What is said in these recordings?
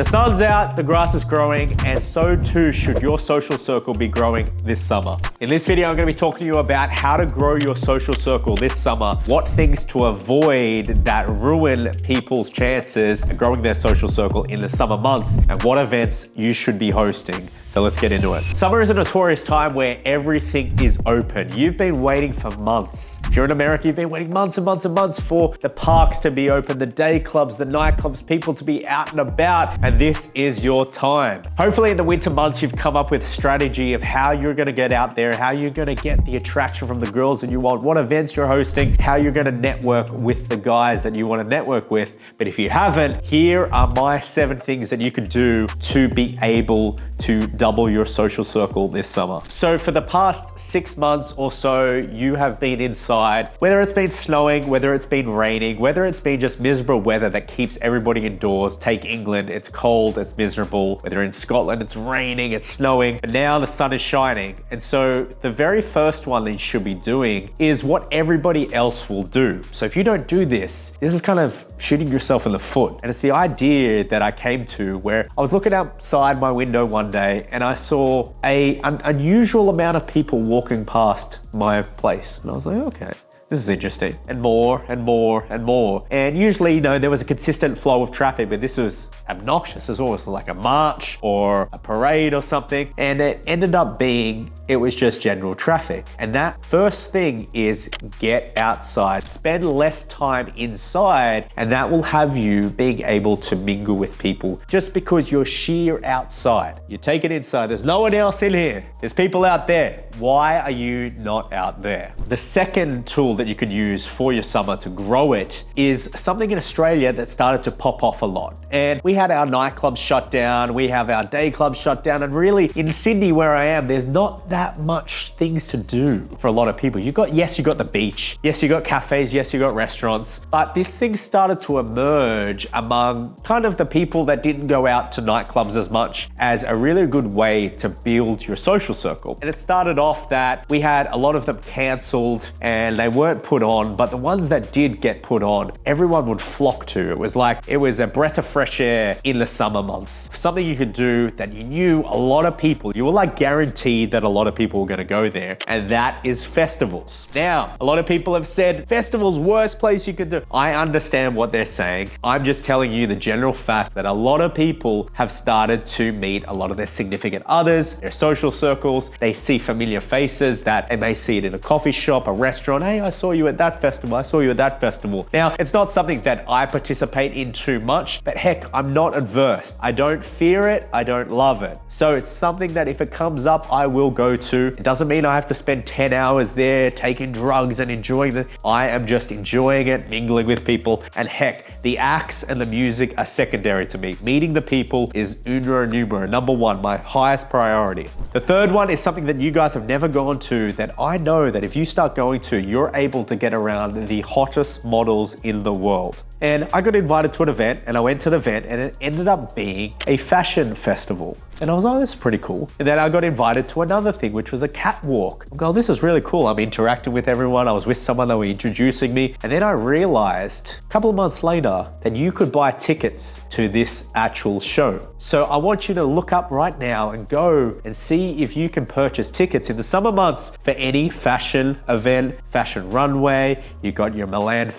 The sun's out, the grass is growing, and so too should your social circle be growing this summer. In this video, I'm gonna be talking to you about how to grow your social circle this summer, what things to avoid that ruin people's chances of growing their social circle in the summer months, and what events you should be hosting. So let's get into it. Summer is a notorious time where everything is open. You've been waiting for months. If you're in America, you've been waiting months and months and months for the parks to be open, the day clubs, the nightclubs, people to be out and about, and this is your time. Hopefully in the winter months, you've come up with a strategy of how you're gonna get out there, how you're gonna get the attraction from the girls that you want, what events you're hosting, how you're gonna network with the guys that you wanna network with. But if you haven't, here are my 7 things that you could do to be able to double your social circle this summer. So for the past 6 months or so, you have been inside, whether it's been snowing, whether it's been raining, whether it's been just miserable weather that keeps everybody indoors. Take England, it's cold, it's miserable. Whether in Scotland, it's raining, it's snowing, but now the sun is shining. And so the very first one that you should be doing is what everybody else will do. So if you don't do this, this is kind of shooting yourself in the foot. And it's the idea that I came to where I was looking outside my window one day and I saw an unusual amount of people walking past my place. And I was like, okay, this is interesting. And more and more and more. And usually, there was a consistent flow of traffic, but this was obnoxious. It was almost like a march or a parade or something. And it ended up being, it was just general traffic. And that first thing is get outside, spend less time inside, and that will have you being able to mingle with people just because you're sheer outside. You take it inside, there's no one else in here. There's people out there. Why are you not out there? The second tool that you could use for your summer to grow it is something in Australia that started to pop off a lot. And we had our nightclubs shut down, we have our day clubs shut down, and really in Sydney where I am, there's not that much things to do for a lot of people. You got the beach, yes, you got cafes, yes, you got restaurants, but this thing started to emerge among kind of the people that didn't go out to nightclubs as much as a really good way to build your social circle. And it started off that we had a lot of them cancelled and they weren't put on, but the ones that did get put on, everyone would flock to. It was a breath of fresh air in the summer months. Something you could do that you knew a lot of people, you were guaranteed that a lot of people were gonna go there, and that is festivals. Now, a lot of people have said, festivals, worst place you could do. I understand what they're saying. I'm just telling you the general fact that a lot of people have started to meet a lot of their significant others, their social circles. They see familiar faces that they may see it in a coffee shop, a restaurant. Hey, I saw you at that festival, I saw you at that festival. Now, it's not something that I participate in too much, but heck, I'm not adverse. I don't fear it, I don't love it. So it's something that if it comes up, I will go to. It doesn't mean I have to spend 10 hours there taking drugs and enjoying it. I am just enjoying it, mingling with people, and heck, the acts and the music are secondary to me. Meeting the people is uno numero, number one, my highest priority. The third one is something that you guys have never gone to that I know that if you start going to, you're able to get around the hottest models in the world. And I got invited to an event and I went to the event and it ended up being a fashion festival. And I was like, oh, this is pretty cool. And then I got invited to another thing, which was a catwalk. I'm going, this is really cool. I'm interacting with everyone. I was with someone that were introducing me. And then I realized a couple of months later that you could buy tickets to this actual show. So I want you to look up right now and go and see if you can purchase tickets in the summer months for any fashion event, fashion runway. You got your Milan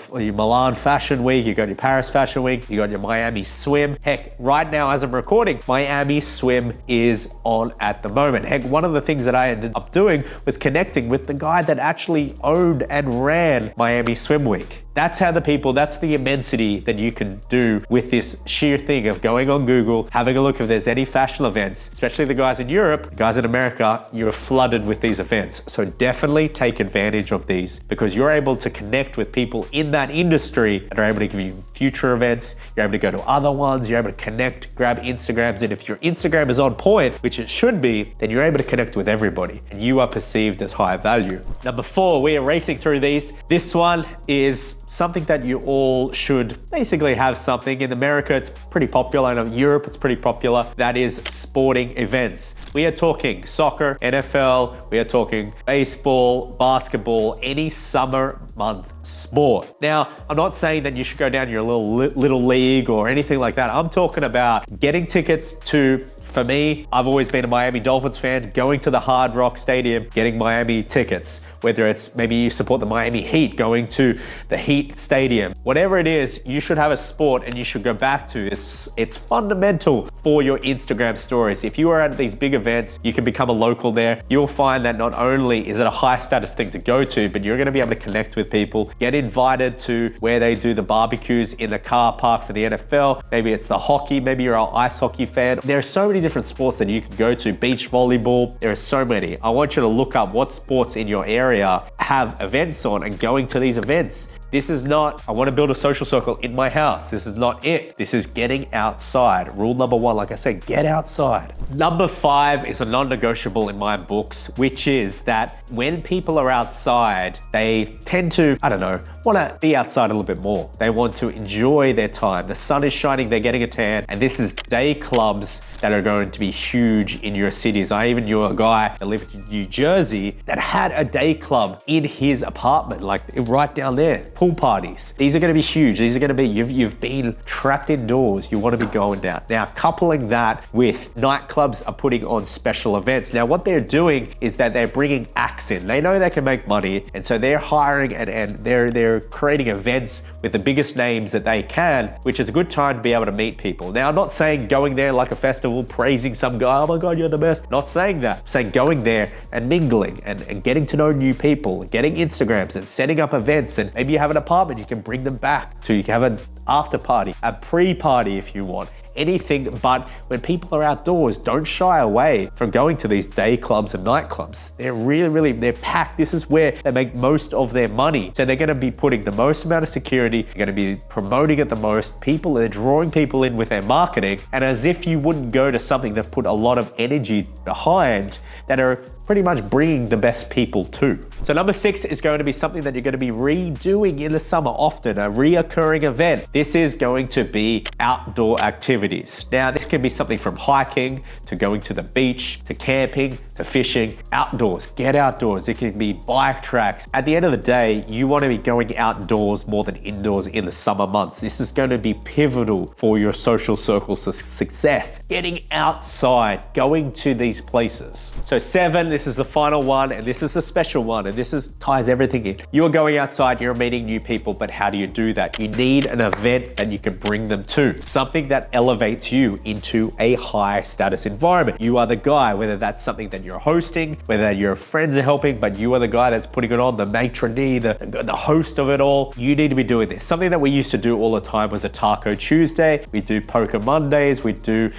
Fashion Week, you got your Paris Fashion Week, you got your Miami Swim. Heck, right now as I'm recording, Miami Swim is on at the moment. Heck, one of the things that I ended up doing was connecting with the guy that actually owned and ran Miami Swim Week. That's how that's the immensity that you can do with this sheer thing of going on Google, having a look if there's any fashion events, especially the guys in Europe, the guys in America, you're flooded with these events. So definitely take advantage of these because you're able to connect with people in that industry that are able to give you future events. You're able to go to other ones, you're able to connect, grab Instagrams. And if your Instagram is on point, which it should be, then you're able to connect with everybody and you are perceived as high value. Number 4, we are racing through these. This one is something that you all should basically have something. In America, it's pretty popular, and in Europe, it's pretty popular. That is sporting events. We are talking soccer, NFL, we are talking baseball, basketball, any summer month sport. Now, I'm not saying that you should go down to your little league or anything like that. I'm talking about getting tickets to, for me, I've always been a Miami Dolphins fan, going to the Hard Rock Stadium, getting Miami tickets, whether it's maybe you support the Miami Heat, going to the Heat Stadium. Whatever it is, you should have a sport and you should go back to. It's fundamental for your Instagram stories. If you are at these big events, you can become a local there. You'll find that not only is it a high status thing to go to, but you're gonna be able to connect with people, get invited to where they do the barbecues in the car park for the NFL. Maybe it's the hockey, maybe you're an ice hockey fan. There are so many different sports that you can go to, beach volleyball, there are so many. I want you to look up what sports in your area have events on and going to these events. This is not, I want to build a social circle in my house. This is not it. This is getting outside. Rule number one, like I said, get outside. Number 5 is a non-negotiable in my books, which is that when people are outside, they tend to, I don't know, want to be outside a little bit more. They want to enjoy their time. The sun is shining, they're getting a tan, and this is day clubs that are going to be huge in your cities. I even knew a guy that lived in New Jersey that had a day club in his apartment, like right down there. Pool parties. These are going to be huge. These are going to be, you've been trapped indoors. You want to be going down. Now, coupling that with nightclubs are putting on special events. Now, what they're doing is that they're bringing acts in. They know they can make money, and so they're hiring and they're creating events with the biggest names that they can, which is a good time to be able to meet people. Now, I'm not saying going there like a festival, praising some guy, oh my God, you're the best. Not saying that. I'm saying going there and mingling and getting to know new people, getting Instagrams and setting up events, and maybe you have an apartment you can bring them back to. You can have an after party, a pre-party if you want. Anything, but when people are outdoors, don't shy away from going to these day clubs and nightclubs. They're really, they're packed. This is where they make most of their money. So they're gonna be putting the most amount of security, they're gonna be promoting it the most. People, they're drawing people in with their marketing, and as if you wouldn't go to something they've put a lot of energy behind, that are pretty much bringing the best people to. So number 6 is going to be something that you're gonna be redoing in the summer often, a reoccurring event. This is going to be outdoor activities. Now, this can be something from hiking to going to the beach, to camping, to fishing, outdoors. Get outdoors. It can be bike tracks. At the end of the day, you want to be going outdoors more than indoors in the summer months. This is going to be pivotal for your social circle success. Getting outside, going to these places. So 7, this is the final one, and this is the special one, and this ties everything in. You are going outside, you're meeting new people, but how do you do that? You need an event that you can bring them to. Something that elevates you into a high status environment. You are the guy, whether that's something that you're hosting, whether your friends are helping, but you are the guy that's putting it on, the maitre d', the host of it all. You need to be doing this. Something that we used to do all the time was a Taco Tuesday. We do Poker Mondays. We do,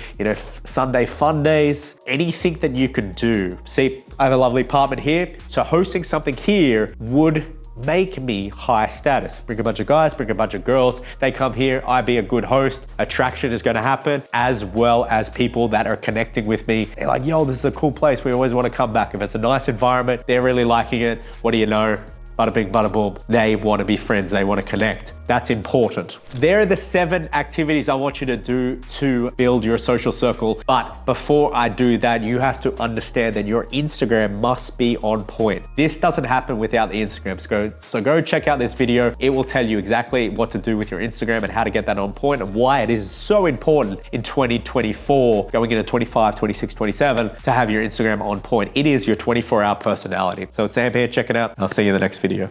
Sunday Fun Days. Anything that you can do. See, I have a lovely apartment here. So hosting something here would make me high status. Bring a bunch of guys, bring a bunch of girls. They come here, I be a good host. Attraction is going to happen, as well as people that are connecting with me. They're like, yo, this is a cool place. We always want to come back. If it's a nice environment, they're really liking it. What do you know? Bada bing, bada boom. They want to be friends. They want to connect. That's important. There are the 7 activities I want you to do to build your social circle. But before I do that, you have to understand that your Instagram must be on point. This doesn't happen without the Instagram. So go check out this video. It will tell you exactly what to do with your Instagram and how to get that on point and why it is so important in 2024, going into 25, 26, 27, to have your Instagram on point. It is your 24-hour personality. So it's Sam here, check it out. I'll see you in the next video.